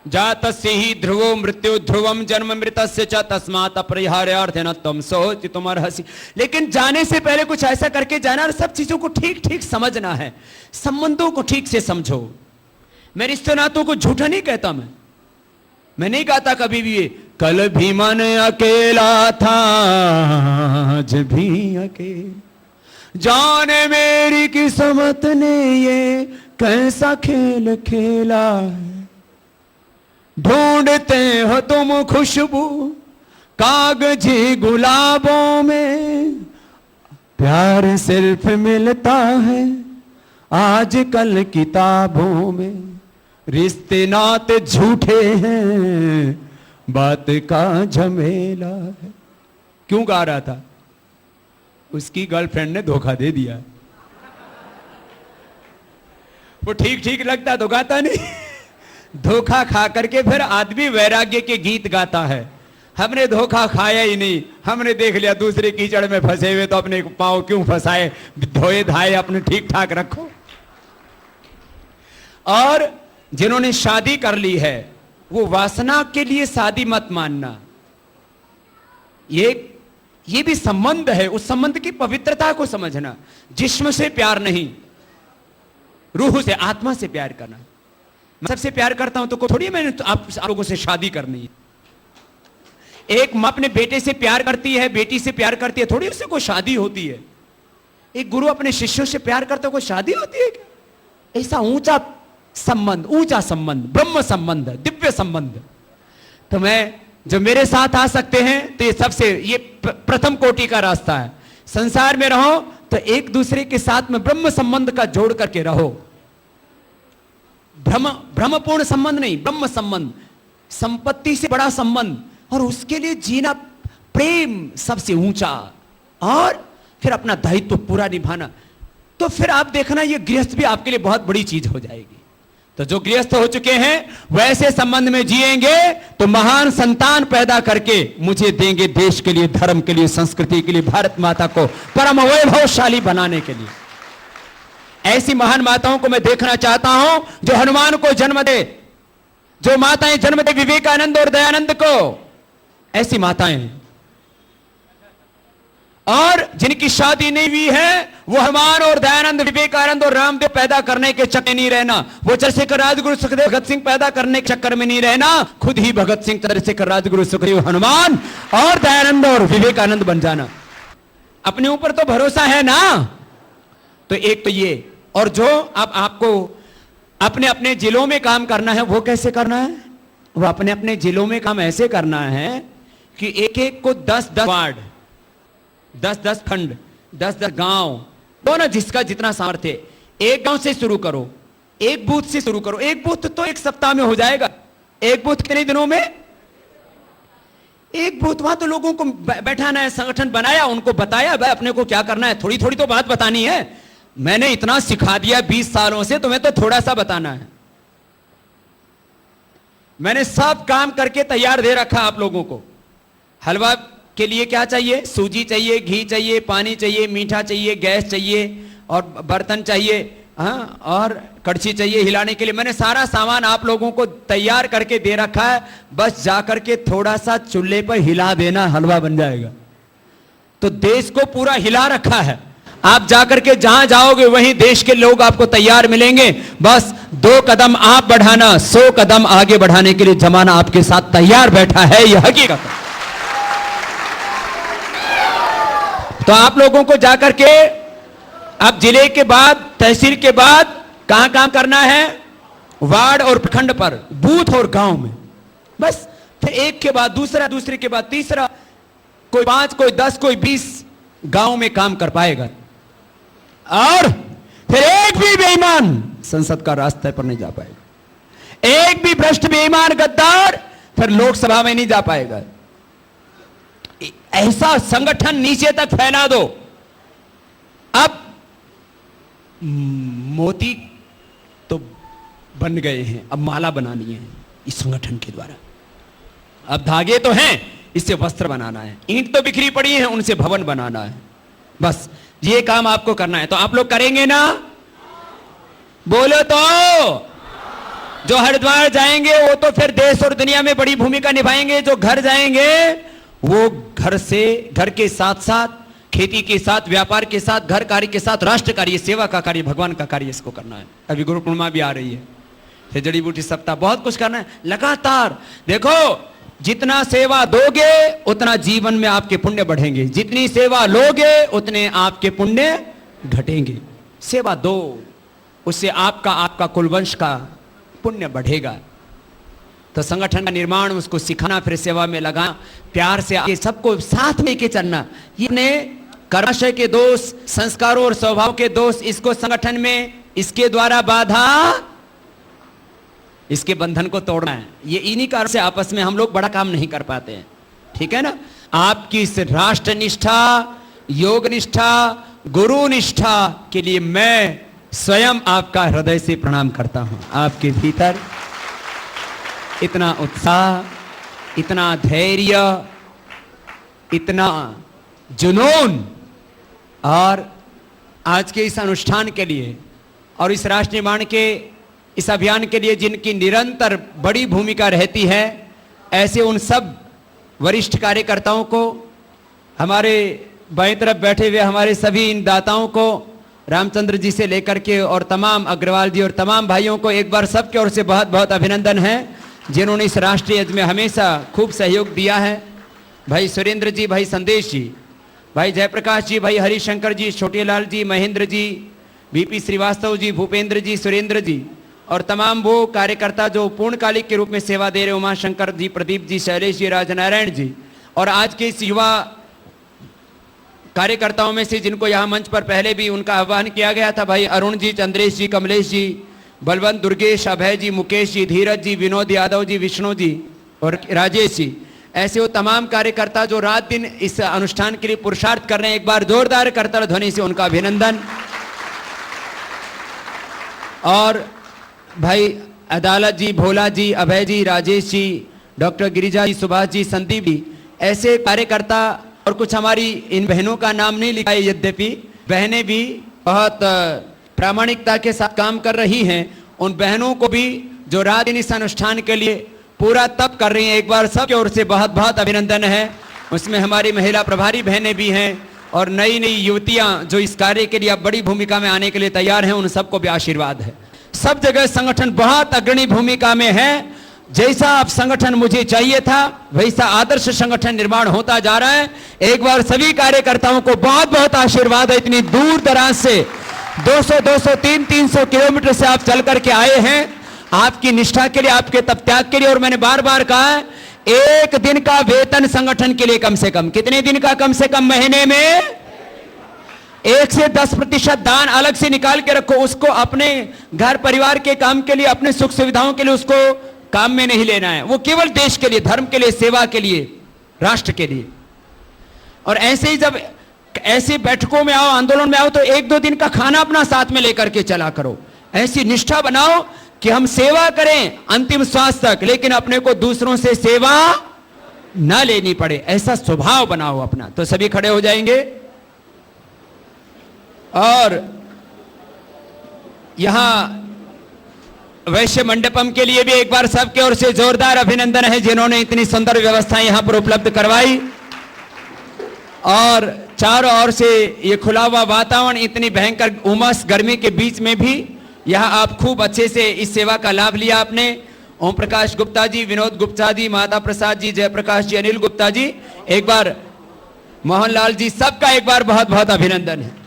जातस्य ही ध्रुवो मृत्यु ध्रुवम जन्म मृतस्य च तस्मात् अपरिहार्यार्थेन त्वं सोचितुम् अर्हसि। लेकिन जाने से पहले कुछ ऐसा करके जाना, और सब चीजों को ठीक ठीक समझना है, संबंधों को ठीक से समझो। मैं रिश्ते नातों को झूठा नहीं कहता, मैं नहीं कहता कभी भी कल भी मन अकेला था आज भी अकेला, जाने मेरी किस्मत ने ये कैसा खेल खेला है। ढूंढते हो तुम खुशबू कागजी गुलाबों में, प्यार सिर्फ मिलता है आजकल किताबों में। रिश्ते नाते झूठे हैं, बात का झमेला है। क्यों गा रहा था? उसकी गर्लफ्रेंड ने धोखा दे दिया। वो ठीक ठीक लगता तो गाता नहीं, धोखा खा करके फिर आदमी वैराग्य के गीत गाता है। हमने धोखा खाया ही नहीं, हमने देख लिया दूसरे कीचड़ में फंसे हुए तो अपने पांव क्यों फंसाए, धोए धाए अपने ठीक ठाक रखो। और जिन्होंने शादी कर ली है वो वासना के लिए शादी मत मानना। ये भी संबंध है, उस संबंध की पवित्रता को समझना। जिस्म से प्यार नहीं, रूह से, आत्मा से प्यार करना। मैं सबसे प्यार करता हूं तो थोड़ी मैंने तो आप लोगों से शादी करनी है। एक मां अपने बेटे से प्यार करती है, बेटी से प्यार करती है, थोड़ी उससे कोई शादी होती है। एक गुरु अपने शिष्यों से प्यार करता है, कोई शादी होती है क्या? ऐसा ऊंचा संबंध, ऊंचा संबंध, ब्रह्म संबंध, दिव्य संबंध। तो मैं जो मेरे साथ आ सकते हैं तो ये सबसे, ये प्रथम कोटि का रास्ता है। संसार में रहो तो एक दूसरे के साथ में ब्रह्म संबंध का जोड़ करके रहो। भ्रमपूर्ण संबंध नहीं, ब्रह्म संबंध, संपत्ति से बड़ा संबंध, और उसके लिए जीना, प्रेम सबसे ऊंचा, और फिर अपना दायित्व पूरा निभाना। तो फिर आप देखना ये गृहस्थ भी आपके लिए बहुत बड़ी चीज हो जाएगी। तो जो गृहस्थ हो चुके हैं वैसे संबंध में जिएंगे तो महान संतान पैदा करके मुझे देंगे, देश के लिए, धर्म के लिए, संस्कृति के लिए, भारत माता को परम वैभवशाली बनाने के लिए। ऐसी महान माताओं को मैं देखना चाहता हूं जो हनुमान को जन्म दे, जो माताएं जन्म दे विवेकानंद और दयानंद को, ऐसी माताएं। और जिनकी शादी नहीं हुई है वो हनुमान और दयानंद, विवेकानंद और रामदेव पैदा करने के चक्कर में नहीं रहना, वो चंद्रशेखर राजगुरु सुखदेव भगत सिंह पैदा करने के चक्कर में नहीं रहना, खुद ही भगत सिंह, चंद्रशेखर राजगुरु सुखदेव, हनुमान और दयानंद और विवेकानंद बन जाना। अपने ऊपर तो भरोसा है ना। तो एक तो ये, और जो अब आपको अपने अपने जिलों में काम करना है वो कैसे करना है? वो अपने अपने जिलों में काम ऐसे करना है कि एक एक को 10-10 वार्ड, 10-10 खंड, 10-10 गांव, दोनों जिसका जितना सामर्थ्य, एक गांव से शुरू करो, एक बूथ से शुरू करो। एक बूथ तो एक सप्ताह में हो जाएगा। एक बूथ कितने दिनों में? एक बूथ। वहां तो लोगों को बैठाना है, संगठन बनाया, उनको बताया भाई अपने को क्या करना है, थोड़ी थोड़ी तो बात बतानी है। मैंने इतना सिखा दिया 20 सालों से, तुम्हें तो थोड़ा सा बताना है। मैंने सब काम करके तैयार दे रखा आप लोगों को। हलवा के लिए क्या चाहिए? सूजी चाहिए, घी चाहिए, पानी चाहिए, मीठा चाहिए, गैस चाहिए, और बर्तन चाहिए, हाँ, और कड़छी चाहिए हिलाने के लिए। मैंने सारा सामान आप लोगों को तैयार करके दे रखा है, बस जाकर के थोड़ा सा चूल्हे पर हिला देना, हलवा बन जाएगा। तो देश को पूरा हिला रखा है। आप जाकर के जहां जाओगे वहीं देश के लोग आपको तैयार मिलेंगे। बस 2 कदम आप बढ़ाना, 100 कदम आगे बढ़ाने के लिए जमाना आपके साथ तैयार बैठा है, यह हकीकत है। तो आप लोगों को जाकर के अब जिले के बाद, तहसील के बाद कहां कहां करना है? वार्ड और प्रखंड पर, बूथ और गांव में। बस फिर एक के बाद दूसरा, दूसरे के बाद तीसरा, कोई 5, कोई 10, कोई 20 गांव में काम कर पाएगा। और फिर एक भी बेईमान संसद का रास्ते पर नहीं जा पाएगा। एक भी भ्रष्ट बेईमान गद्दार फिर लोकसभा में नहीं जा पाएगा। ऐसा संगठन नीचे तक फैला दो। अब मोती तो बन गए हैं, अब माला बनानी है इस संगठन के द्वारा। अब धागे तो हैं, इससे वस्त्र बनाना है। ईंट तो बिखरी पड़ी है, उनसे भवन बनाना है। बस ये काम आपको करना है। तो आप लोग करेंगे ना? बोलो तो। जो हरिद्वार जाएंगे वो तो फिर देश और दुनिया में बड़ी भूमिका निभाएंगे। जो घर जाएंगे वो घर से, घर के साथ साथ, खेती के साथ, व्यापार के साथ, घर कार्य के साथ, राष्ट्र कार्य, सेवा का कार्य, भगवान का कार्य, इसको करना है। अभी गुरु पूर्णिमा भी आ रही है, फिर जड़ी बूटी सप्ताह, बहुत कुछ करना है लगातार। देखो, जितना सेवा दोगे उतना जीवन में आपके पुण्य बढ़ेंगे, जितनी सेवा लोगे उतने आपके पुण्य घटेंगे। सेवा दो, उससे आपका कुलवंश का पुण्य बढ़ेगा। तो संगठन का निर्माण, उसको सिखाना, फिर सेवा में लगाना, प्यार से आगे सबको साथ लेके चलना। ये अपने कर्माशय के दोष, संस्कारों और स्वभाव के दोष, इसको संगठन में इसके द्वारा बाधा, इसके बंधन को तोड़ना है। ये इन्हीं कारण से आपस में हम लोग बड़ा काम नहीं कर पाते हैं। ठीक है ना? आपकी इस राष्ट्र निष्ठा, योग निष्ठा, गुरु निष्ठा के लिए मैं स्वयं आपका हृदय से प्रणाम करता हूं। आपके भीतर इतना उत्साह, इतना धैर्य, इतना जुनून, और आज के इस अनुष्ठान के लिए और इस राष्ट्र निर्माण के इस अभियान के लिए जिनकी निरंतर बड़ी भूमिका रहती है, ऐसे उन सब वरिष्ठ कार्यकर्ताओं को, हमारे बाईं तरफ बैठे हुए हमारे सभी इन दाताओं को, रामचंद्र जी से लेकर के और तमाम अग्रवाल जी और तमाम भाइयों को एक बार सबकी ओर से बहुत बहुत अभिनंदन है, जिन्होंने इस राष्ट्रीय यज्ञ में हमेशा खूब सहयोग दिया है। भाई सुरेंद्र जी, भाई संदेश जी, भाई जयप्रकाश जी, भाई हरिशंकर जी, छोटेलाल जी, महेंद्र जी, बीपी श्रीवास्तव जी, भूपेंद्र जी, सुरेंद्र जी और तमाम वो कार्यकर्ता जो पूर्णकालिक के रूप में सेवा दे रहे, उमाशंकर जी, प्रदीप जी, शैलेश जी, राजनारायण जी, और आज के इस युवा कार्यकर्ताओं में से जिनको यहाँ मंच पर पहले भी उनका आह्वान किया गया था, भाई अरुण जी, चंद्रेश जी, कमलेश जी, बलवंत, दुर्गेश, अभय जी, मुकेश जी, धीरज जी, विनोद यादव जी, विष्णु जी और राजेश जी, ऐसे वो तमाम कार्यकर्ता जो रात दिन इस अनुष्ठान के लिए पुरुषार्थ कर रहे हैं, एक बार जोरदार करताल ध्वनि से उनका अभिनंदन। और भाई अदालत जी, भोला जी, अभय जी, राजेश जी, डॉक्टर गिरिजा जी, सुभाष जी, संदीप जी, ऐसे कार्यकर्ता, और कुछ हमारी इन बहनों का नाम नहीं लिखा है, यद्यपि बहनें भी बहुत प्रामाणिकता के साथ काम कर रही हैं। उन बहनों को भी जो रात दिन इस अनुष्ठान के लिए पूरा तप कर रही हैं, एक बार सबकी ओर से बहुत बहुत अभिनंदन है। उसमें हमारी महिला प्रभारी बहनें भी हैं और नई नई युवतियां जो इस कार्य के लिए अब बड़ी भूमिका में आने के लिए तैयार हैं, उन सबको भी आशीर्वाद है। सब जगह संगठन बहुत अग्रणी भूमिका में है। जैसा आप संगठन मुझे चाहिए था वैसा आदर्श संगठन निर्माण होता जा रहा है। एक बार सभी कार्यकर्ताओं को बहुत बहुत आशीर्वाद है। इतनी दूर दराज से 200, 200, 300 किलोमीटर से आप चल करके आए हैं, आपकी निष्ठा के लिए, आपके तप त्याग के लिए। और मैंने बार बार कहा है, एक दिन का वेतन संगठन के लिए कम से कम, कितने दिन का? कम से कम महीने में 1 से 10% दान अलग से निकाल के रखो। उसको अपने घर परिवार के काम के लिए, अपने सुख सुविधाओं के लिए उसको काम में नहीं लेना है। वो केवल देश के लिए, धर्म के लिए, सेवा के लिए, राष्ट्र के लिए। और ऐसे ही जब ऐसे बैठकों में आओ, आंदोलन में आओ, तो 1-2 दिन का खाना अपना साथ में लेकर के चला करो। ऐसी निष्ठा बनाओ कि हम सेवा करें अंतिम श्वास तक, लेकिन अपने को दूसरों से सेवा ना लेनी पड़े, ऐसा स्वभाव बनाओ अपना। तो सभी खड़े हो जाएंगे और यहां वैश्य मंडपम के लिए भी एक बार सबके ओर से जोरदार अभिनंदन है, जिन्होंने इतनी सुंदर व्यवस्था यहां पर उपलब्ध करवाई। और चारों ओर से ये खुला हुआ वातावरण, इतनी भयंकर उमस गर्मी के बीच में भी यहाँ आप खूब अच्छे से इस सेवा का लाभ लिया आपने। ओम प्रकाश गुप्ता जी, विनोद गुप्ता जी, माता प्रसाद जी, जयप्रकाश जी, अनिल गुप्ता जी, एक बार मोहनलाल जी, सबका एक बार बहुत बहुत अभिनंदन है।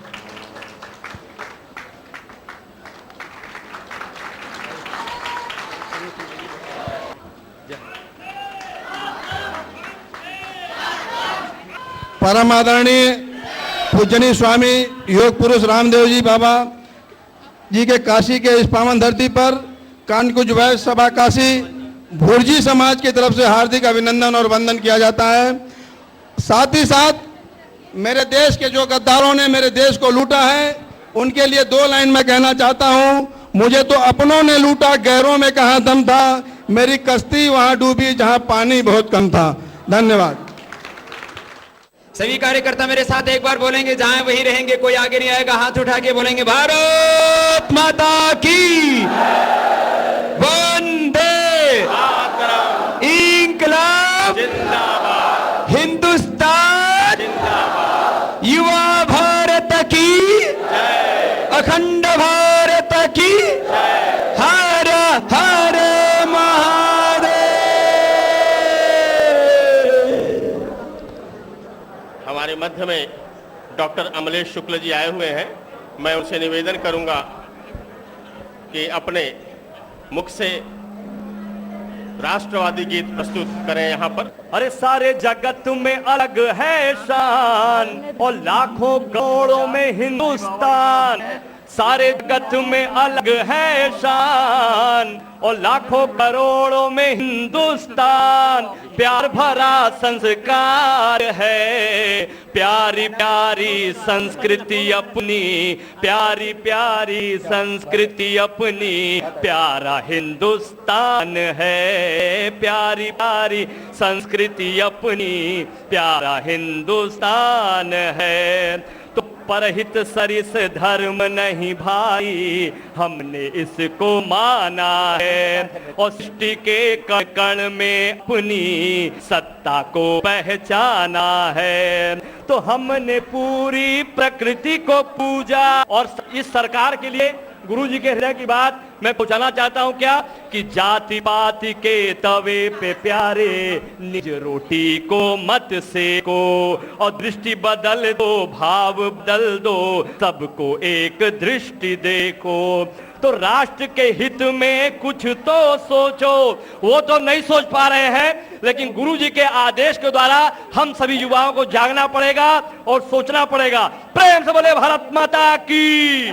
परम आदरणीय पूजनीय स्वामी योग पुरुष रामदेव जी बाबा जी के काशी के इस पावन धरती पर कानकुज वैश्य सभा काशी भुर्जी समाज की तरफ से हार्दिक अभिनंदन और वंदन किया जाता है। साथ ही साथ मेरे देश के जो गद्दारों ने मेरे देश को लूटा है, उनके लिए 2 लाइन में कहना चाहता हूं। मुझे तो अपनों ने लूटा, गैरों में कहाँ दम था, मेरी कश्ती वहां डूबी जहां पानी बहुत कम था। धन्यवाद। सभी कार्यकर्ता मेरे साथ एक बार बोलेंगे, जहां वही रहेंगे, कोई आगे नहीं आएगा, हाथ उठा के बोलेंगे भारत माता की वंदे इंकलाब हिंदुस्तान युवा भारत की अखंड भारत की हर हर महादेव। हमारे मध्य में डॉक्टर अमलेश शुक्ल जी आए हुए हैं। मैं उनसे निवेदन करूंगा कि अपने मुख से राष्ट्रवादी गीत प्रस्तुत करें यहाँ पर। अरे सारे जगत में अलग है शान और लाखों करोड़ों में हिंदुस्तान। सारे जगत में अलग है शान और लाखों करोड़ों में हिंदुस्तान। प्यार भरा संस्कार है, प्यारी प्यारी संस्कृति अपनी, प्यारी प्यारी संस्कृति अपनी, प्यारा हिंदुस्तान है। प्यारी प्यारी संस्कृति अपनी, प्यारा हिंदुस्तान है। तो परहित सरिस धर्म नहीं भाई, हमने इसको माना है। और सृष्टि के कण कण में अपनी सत्ता को पहचाना है। तो हमने पूरी प्रकृति को पूजा। और इस सरकार के लिए गुरु जी के हृदय की बात मैं पहुंचाना चाहता हूं, क्या कि जाति पाति के तवे पे प्यारे, निज रोटी को मत सेको और दृष्टि बदल दो, भाव बदल दो, सबको एक दृष्टि देखो। तो राष्ट्र के हित में कुछ तो सोचो। वो तो नहीं सोच पा रहे हैं, लेकिन गुरु जी के आदेश के द्वारा हम सभी युवाओं को जागना पड़ेगा और सोचना पड़ेगा। प्रेम से बोले भारत माता की।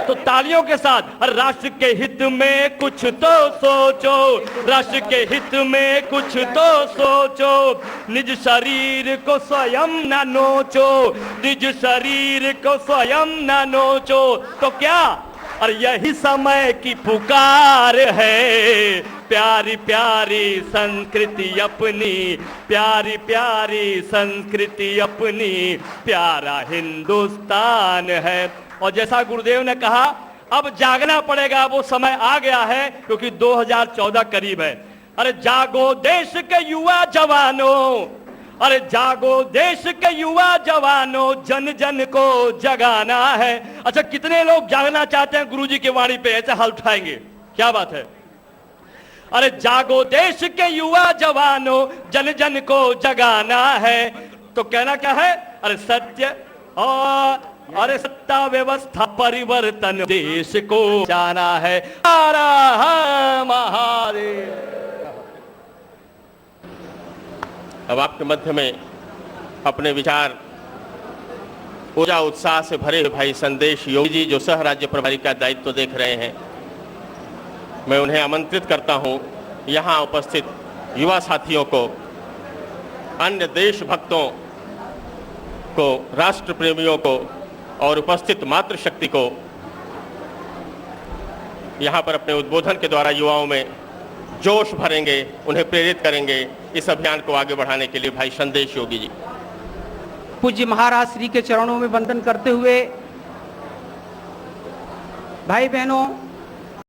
तो तालियों के साथ राष्ट्र के हित में कुछ तो सोचो, राष्ट्र के हित में कुछ तो सोचो, निज शरीर को स्वयं न नोचो, निज शरीर को स्वयं न नोचो। तो क्या, और यही समय की पुकार है। प्यारी प्यारी संस्कृति अपनी, प्यारी प्यारी संस्कृति अपनी, प्यारा हिंदुस्तान है। और जैसा गुरुदेव ने कहा, अब जागना पड़ेगा, वो समय आ गया है, क्योंकि 2014 करीब है। अरे जागो देश के युवा जवानों, अरे जागो देश के युवा जवानों, जन जन को जगाना है। अच्छा, कितने लोग जागना चाहते हैं गुरुजी की वाणी पे? ऐसे हाथ उठाएंगे, क्या बात है। अरे जागो देश के युवा जवानों, जन जन को जगाना है। तो कहना क्या है? अरे सत्य और अरे सत्ता व्यवस्था परिवर्तन देश को जाना है। हर हर महादेव। अब आपके मध्य में अपने विचार ऊर्जा उत्साह से भरे भाई संदेश योगी जी, जो सह राज्य प्रभारी का दायित्व देख रहे हैं, मैं उन्हें आमंत्रित करता हूं। यहाँ उपस्थित युवा साथियों को, अन्य देशभक्तों को, राष्ट्र प्रेमियों को और उपस्थित मातृशक्ति को यहाँ पर अपने उद्बोधन के द्वारा युवाओं में जोश भरेंगे, उन्हें प्रेरित करेंगे इस अभियान को आगे बढ़ाने के लिए। भाई संदेश योगी जी। पूज्य महाराज श्री के चरणों में वंदन करते हुए, भाई बहनों,